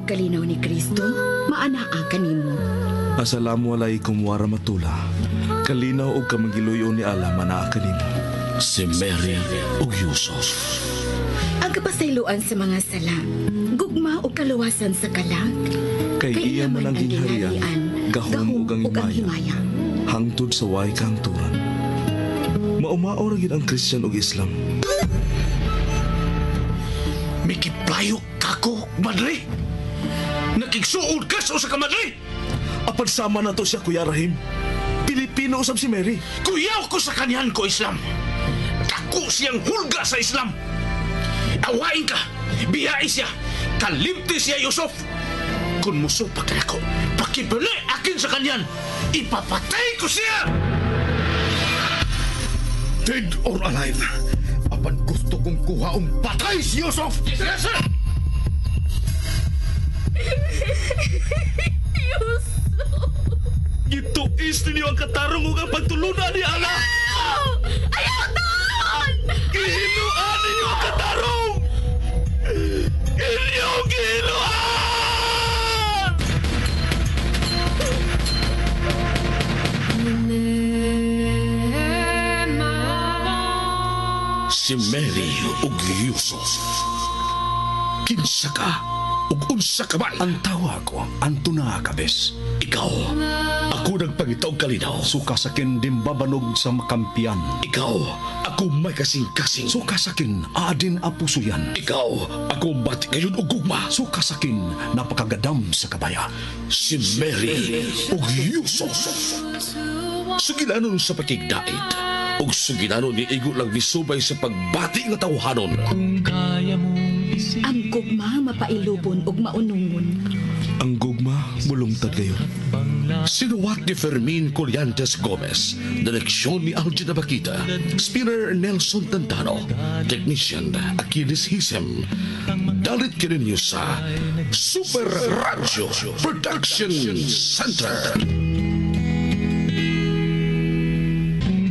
pagkalinaw ni Kristo, maanaa kanimo. Assalamualaikum warahmatullah. Kalinaw og kamangiluyo ni Allah manaa kanimo. Si Mary ug Yusuf. Ang kapasayloan sa mga sala, gugma o kaluwasan sa kalag. Kay iya man ang gingharian, gahom ug ang himaya, hangtod sa way kahangturan. Maumao ra gid ang Christian ug Islam. Mikiplayo kako, madre. Nakigsuod ka sa usa ka madre. Apan sama na to siya, Kuya Rahim. Pilipino usab si Mary. Kuyaw ko sa kanyan ko Islam. Dako siyang hulga sa Islam. Awain ka, biyai siya, kalimti siya Yusuf. Kung musupak ka ako, pakibali akin sa kanyan, ipapatay ko siya! Dead or alive, apan gusto kong kuhaong patay si Yusuf! Yes, sir! Yusuf! Gituis ninyo ang katarong ug ang pagtulunan ni Allah. Ayaw doon! Gihinuan ninyo ang katarong! Inyong gihinuan! Si Mary ug Yusuf. Kinsa ka ug unsa ka man? Ang tawa ko, Antuna Kabes. Ikaw, ako nagpangitaw kalinaw. Sukasakin dimbabanog sa makampiyan. Ikaw, ako may kasing-kasing. Sukasakin adin apuso yan. Ikaw, ako bati kayon og gugma. Sukasakin napakagadam sa kabaya. Si Mary ug Yusuf. Sugilanon sa pakigdait. Ug sugilanon ni igo lang misubay sa pagbati nga tawhanon. Ang gugma mapailubon ug maunungon. Ang gugma mulungtad kayo. Sinuwat ni Fermin Colliantes Gomez, direksyon ni Algina Bakita, spinner Nelson Tantano, technician Achilles Hisem. Dalit kininyo sa Super Radio Production Center.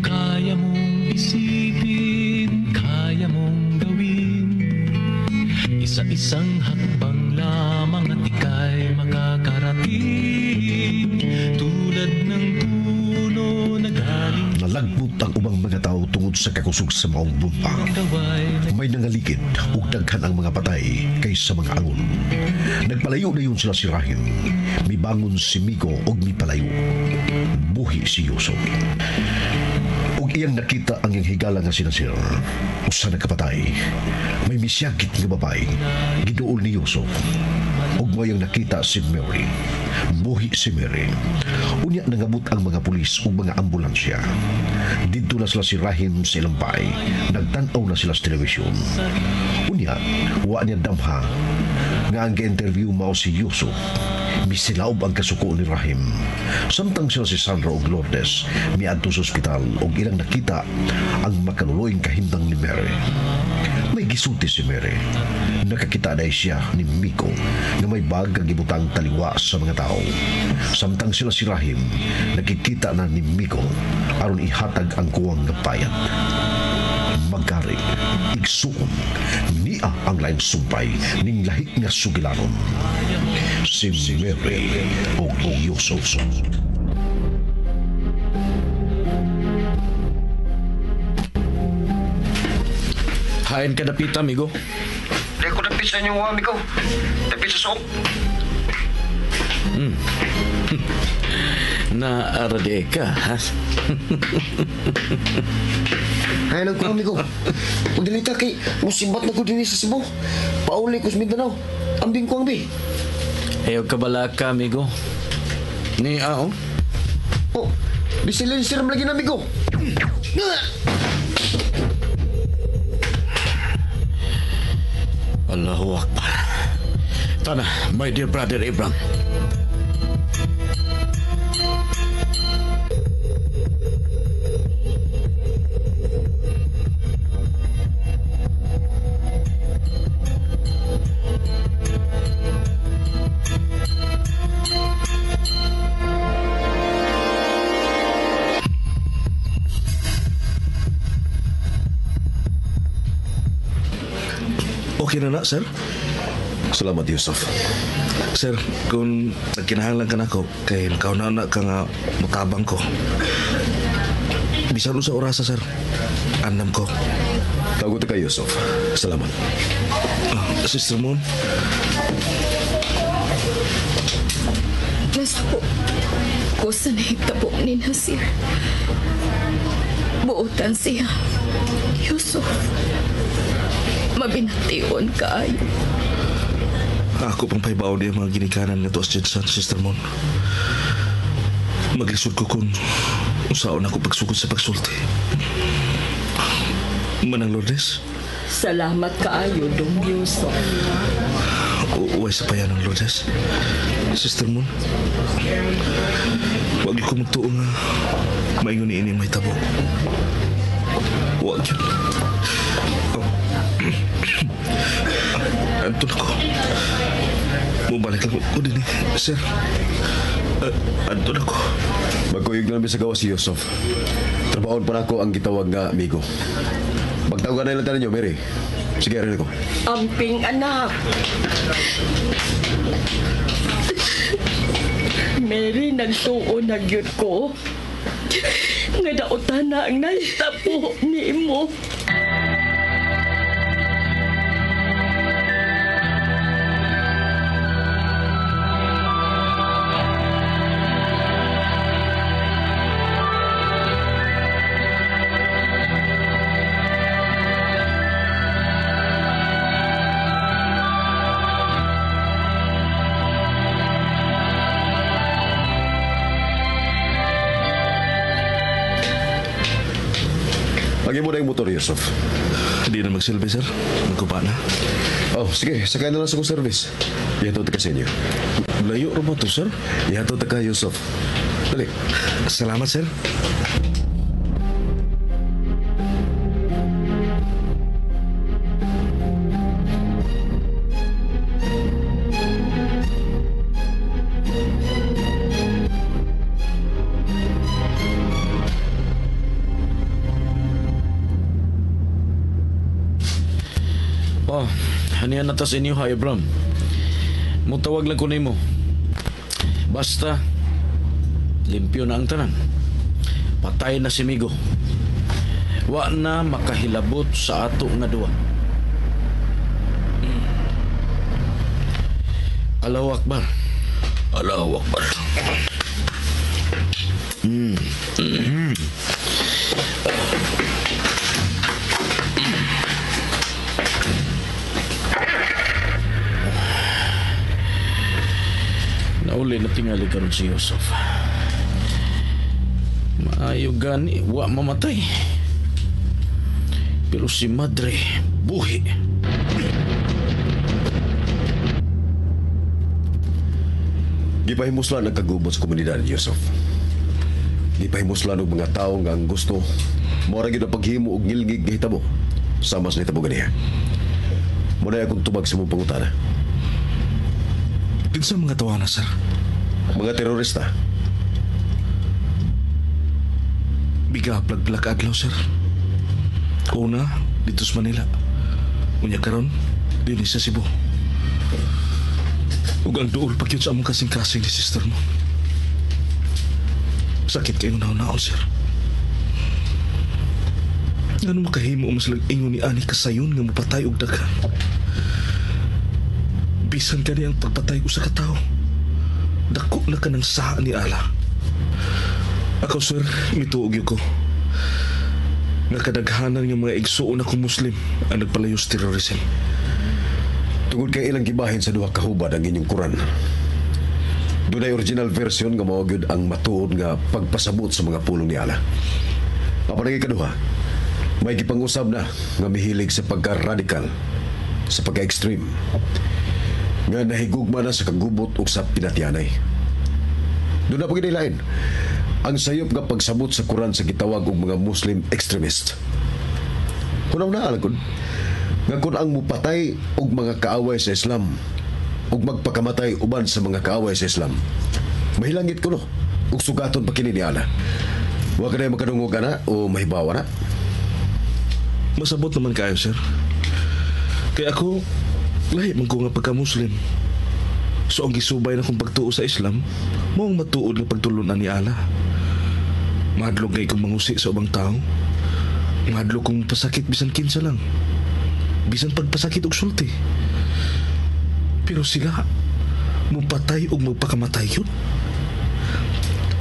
Kaya mong isipin, kaya mong gawin, isa-isang hakbang lamang at ika'y makakarating, tulad ng puno na galing Nalagbot ang ubang mga tao tungod sa kakusog sa maong bumpa. May nangaligid ug daghan ang mga patay kaysa mga angon. Nagpalayo na yun sila si Rahim. Mibangon si Migo ug mipalayo. Buhi si Yusuf. Ug iyang nakita ang iyang higala nga sinasir. Usa nagkapatay. May misyagit nga babae. Giduol ni Yusuf. Ug mo iyang nakita si Mary. Buhi si Mary. Unya nangabot ang mga pulis ug mga ambulansya. Dito na sila si Rahim sa ilang bahay. Nagtanaw na sila sa telebisyon. Unya, wa niya damha nga ang interview mao si Yusuf. Misilaob ang kasuko ni Rahim. Samtang sila si Sandra ug Lourdes miadto sa ospital ug ilang nakita ang makaluloyng kahimtang ni Mary. May gisulti si Mary. Nakakita na siya ni Miko na may bag ang gibutang taliwa sa mga tao. Samtang sila si Rahim, nakikita na ni Miko aron ihatag ang kuwang na payat. Magkari, igsuon, niya ang lain sumpay ning lahik nga sugilanon. Si Mary o Yusuf. Hain ka dapita, amigo. Di ko dapit sa inyong amigo. Dapit sa soong. Naarade ka, ha? Ay, lang ko amigo. Kung dilita kay musibat na ko din sa Cebu. Pauli ko sa Mindanao. Ambing ko ang bi. Ayaw kabala ka, amigo. Ni Ao? Oh, bisilenser lagi na amigo. Allahu Akbar. Tana, my dear brother Abraham. Okay na na, sir? Salamat, Yusuf. Sir, kung nagkinahanglan ka na ko, kay nakauna-una ka nga mutabang ko. Bisan sa orasa, sir. Andam ko. Tagot ka, Yusuf. Salamat. Sister Moon, Nasuko ko sa nahitabo ni Nasir. Buotan siya. Yusuf, mabination kaayo. ako pang paibaw niya mga ginikanan nga to as Jedsan, Sister Moon. Maglisod ko kung usaon ako pagsugod sa pagsulti. Manang Lourdes, Salamat kaayo, Dong Yusuf. uway sa payan ng Lourdes. Sister Moon, wag ko magtuo nga maingon ni ining may tabo. Wag yun. Anton ako. Mubalik lang ko din eh, sir. Anton ako. Magkuyog na sa gawa si Yusuf. Trabahon pa na ako ang gitawag nga amigo. Magtawagan na ilang tanan niyo, Mary. Sige, rin ako. Amping anak. Mary, nagtuo na gyud ko. Nga dautan na ang naitapo ni mo. Lagi mo na yung motor, Yusuf. Hindi na magsilbi, sir. Magkupa na. Oh, sige. Sakay na lang sa kong service. Ihatod ka sa inyo. Layo rin mo to, sir. Ihatod ka, Yusuf. Dali. Salamat, sir. Oh, hanihan na tas inyo, ha, Abram. Mutawag lang ko nimo. Basta, limpyo na ang tanan. Patay na si Migo. Wa na makahilabot sa ato nga duwa. Allahu Akbar. Allahu Akbar. Nauli na tingali karon si Yusuf. Maayo gani, wa mamatay. Pero si Madre, buhi. Gipahimuslan ang kagubot sa komunidad, Yusuf. Gipahimuslan og mga tao nga ang gusto mora gyud ang paghimo og ngilngig gihitabo. Sama sa nitabo ganiya. Muna akong tubag sa mong pangutana. Kinsa mga tawana, sir? Mga terorista. Biga plag-plag adlaw, sir. Una, dito sa Manila. Unya karon, din sa Cebu. Ug ang duol pagyud sa among kasing-kasing ni sister mo. Sakit kayo naon-naon, sir. Ano makahimo mas ingon ni ani kasayon nga mapatay og daghan? Bisan ka niyang pagpatay ko sa katao. Dako na ka ng saa ni Allah. Ako, sir, mituog ko. Nga kadaghanan ng mga igsuon akong Muslim ang nagpalayo sa terrorism. Tungod kay ilang gibahin sa duha ka hubad ang inyong Quran. Dunay original version nga mao gyud ang matuod nga pagpasabot sa mga pulong ni Allah. Apan ang ikaduha, may gipangusab na nga mihilig sa pagka-radical, sa pagka-extreme, nga nahigugma na sa kagubot o sa pinatyanay. Doon na pagkinilain ang sayop nga pagsabot sa Quran sa gitawag og mga Muslim extremist. Kunaw na alagod nga kung ang mupatay og mga kaaway sa Islam ug magpakamatay uban sa mga kaaway sa Islam, mahilangit kuno ug sugaton pa kini ni Allah. Wa ka na makadungog na o mahibawa na. Masabot naman kayo, sir. Kaya ako, Lahi man ko nga pagka-Muslim. So ang gisubay na kong pagtuo sa Islam, maong matuod nga pagtulunan ni Allah. Mahadlok kay kong mangusi sa ubang tao. Mahadlok kong pasakit bisan kinsa lang. Bisan pagpasakit og sulti. Pero sila, mupatay o magpakamatay yun.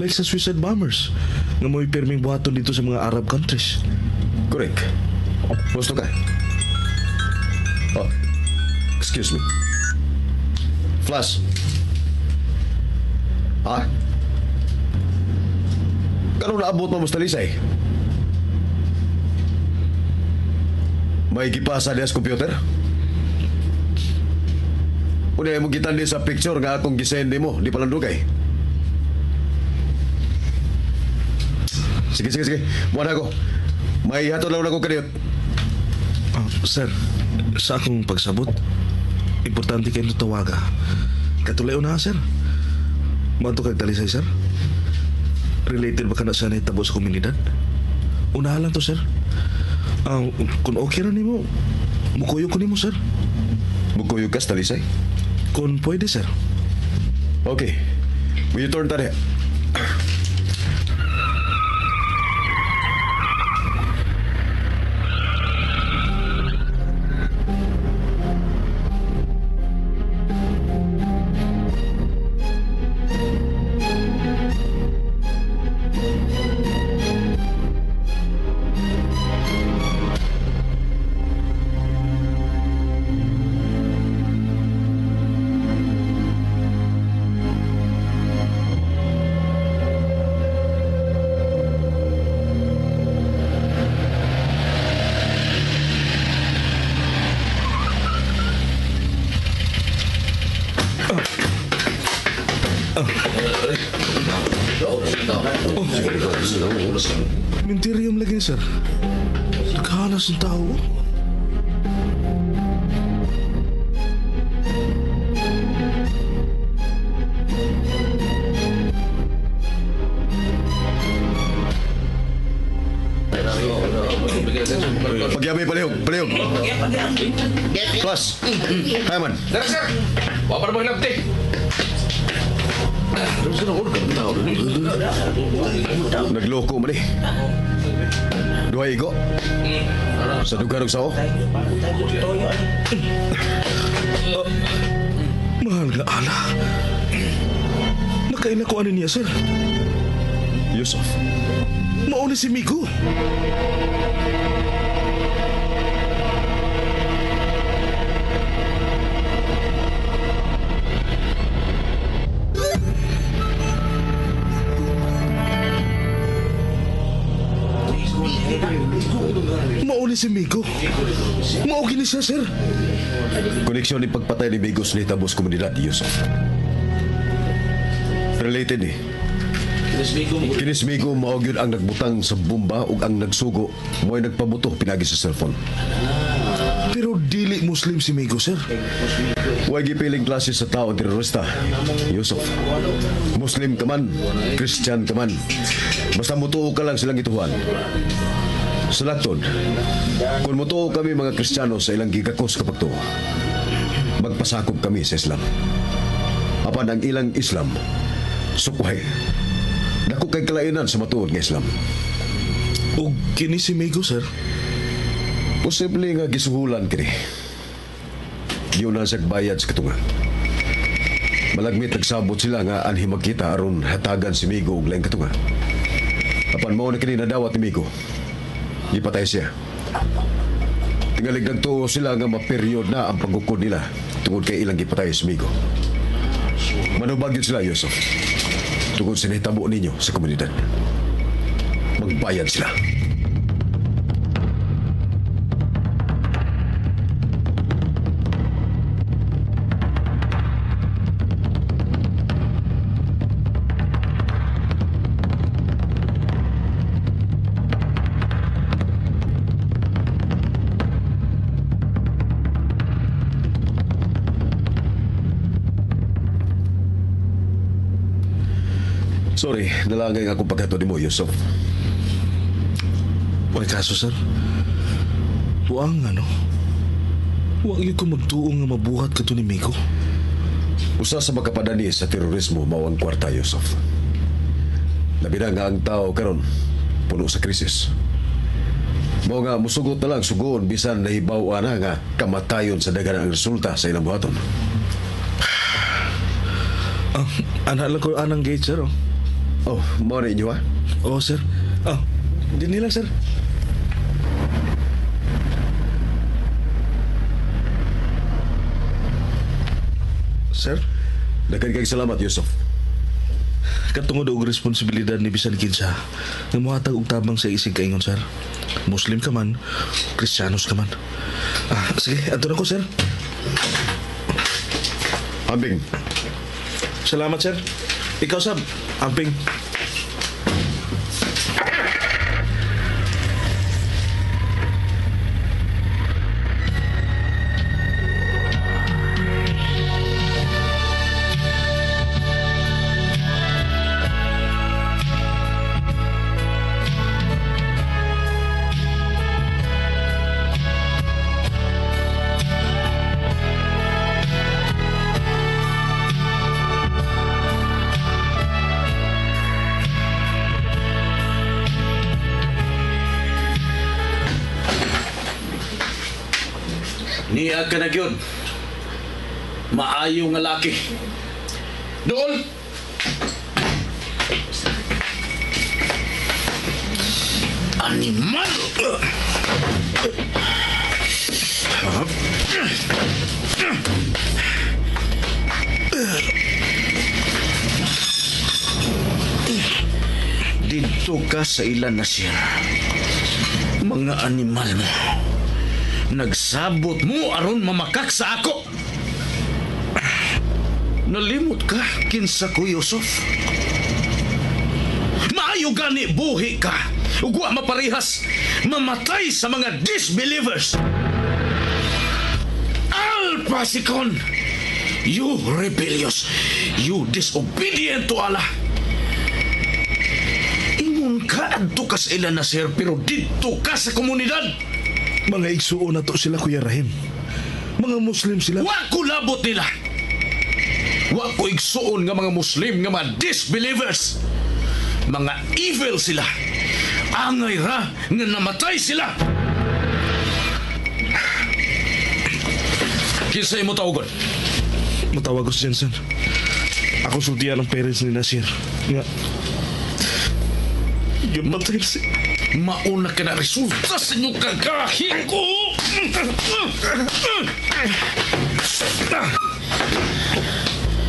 Like sa suicide bombers nga mo'y perming buhaton dito sa mga Arab countries. Correct. Gusto ka? Oh, excuse me. Flash. Ha? Ganun naabot mo, Mustalisay? May gipasa niya sa computer? Una mo gitan sa picture nga akong gisende mo, di palang dugay. Sige. Buwan ako. May hatod lang ako kaniyot. Sir, sa akong pagsabot, importante kayo tawaga. Katulayo na, sir. Mato kag Talisay, sir. Related ba ka na sa nahitabo sa komunidad? Unahan lang to, sir. Kung okay na nimo, mukuyo ko nimo, sir. Mukuyo ka sa Talisay? Kung pwede, sir. Okay. Will you turn tadi? Minterium lagi, sir. Naghahanas ng tao. Pagyamay, palihog. Plus, Hayman. Dara, sir. Wa pa naman nabti. Nagloko man eh. Duha igo. Sa dugarog sao. Mahal nga ala. Nakaila ko ano niya, sir. Yusuf. Mauna si Migo. Mauli si Migo. Maugi ni siya, sir. Koneksyon ni pagpatay ni Bigos ni Tabos Komunidad, Yusuf. Related eh. Kinis Migo maogyod ang nagbutang sa bomba ug ang nagsugo mo'y nagpabuto pinagi sa cellphone. Pero dili Muslim si Migo, sir. Huwag gipiling klase sa tao ang terorista, Yusuf. Muslim ka man, Christian ka man. Basta mutuo ka lang silang ituhan. Sa laktod, kung mutuo kami mga Kristiyano sa ilang gigakos kapag to, magpasakop kami sa Islam. Apan ang ilang Islam, sukwahay. Dako kay kalainan sa matuod ng Islam. O kini si Migo, sir. Posible nga gisuhulan kini. Yun na sa bayad sa katunga. Malagmit nagsabot sila nga anhi magkita aron hatagan si Migo og laing katunga. Apan mao na kini nadawat ni Migo. Ipatay siya. Tingalig nagtuo sila nga maperiod na ang pagkukod nila tungod kay ilang ipatay si Migo. Manubag yun sila, Yusuf. Tungod sa nahitabo ninyo sa komunidad. Magbayad sila. Sorry, nalangay nga akong paghato ni mo, Yusuf. May kaso, sir. Buang Huwag ko magtuong nga mabuhat ka to ni Miko. Usa sa makapadani sa terorismo mao ang kwarta, Yusuf. Labi na nga ang tao karon puno sa krisis. Mao nga musugot na lang sugoon bisan nahibaw na nga kamatayon sa daghan ang resulta sa ilang buhaton. Anak lang ko anang gate, sir. Oh, mao na inyo ha? Oo, sir. Hindi nila, sir. Sir? Daghan kayong salamat, Yusuf. Katungod og responsibilidad ni bisan kinsa nga mohatag og tabang sa isig kaingon, sir. Muslim ka man, Kristiyanos ka man. Sige, ato na ko, sir. Ambing. Salamat, sir. Ikaw, Sab. Amping. Niya ka na gyud. Maayo nga laki. Dool! Animal! Dito ka sa ilan na siya. Mga animal mo. Nagsabot mo aron mamakak sa ako. Nalimot ka, kinsa ko, Yusuf. Maayo gani buhi ka. Ugwa maparihas, mamatay sa mga disbelievers. Alpasikon, you rebellious, you disobedient to Allah. Ingon ka adto ka sa ilan na sir, pero dito ka sa komunidad. Mga igsuon na to sila, Kuya Rahim. Mga Muslim sila. Wa ko labot nila. Wa ko igsuon nga mga Muslim nga mga disbelievers. Mga evil sila. Angay ra nga namatay sila. Kinsa imo tawagon? Matawag ko si Jensen. Ako sultihan ng parents ni Nasir. Nga. Yung matay si... Mauna ka na resulta sa inyong kagahin ko.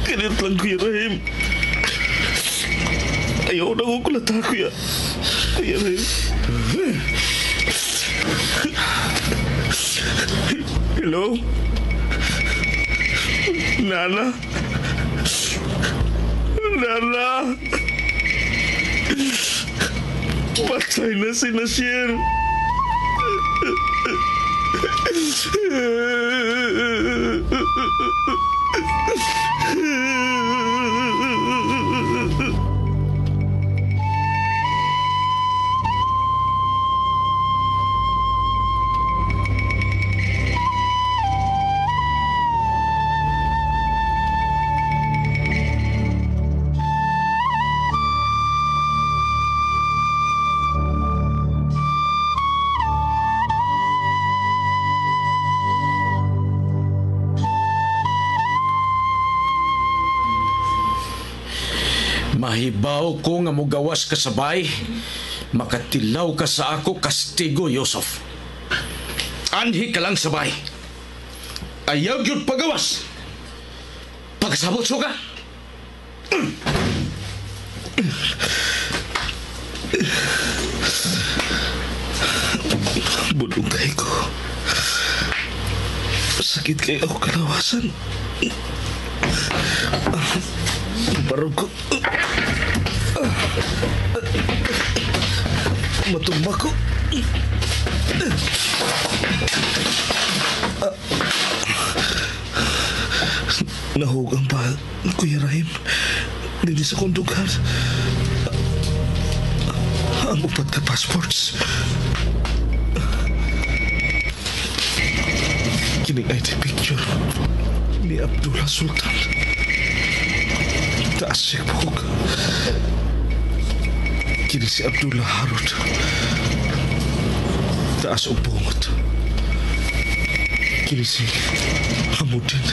Ganit lang, Kuya Rahim. Ayaw na ko kulata, Kuya Rahim. Hello? Nana? Nana? Patay na si Nasir. Mahibaw ko nga mugawas ka sa bay, makatilaw ka sa ako kastigo, Yusuf. Anhi ka lang sa bay. Ayaw yun pagawas. Pagsabot so ka. Bulungkay ko. Sakit kayo ako kalawasan. Parang ko. Matumba ko. Nahugang pa, Kuya Rahim. Dili sa kondugan. Ang upat ka passports. Kining ID picture ni Abdullah Sultan. Taas siya buhok. Kini si Abdullah Harun. Taas ang bungot. Kini si Hamudin.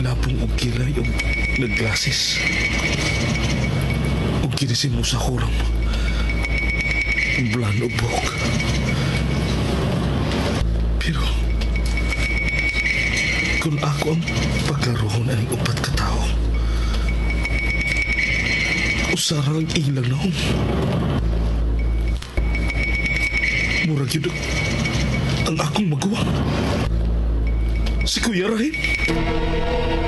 Labong og kilay og naglasis. Og kini si Musa Huram. Bulan og buhok. Pero kung ako ang paglaruhon aning upat ka tao, usara ang ilang na murag yun ang akong magawa. Si Kuya Rahim.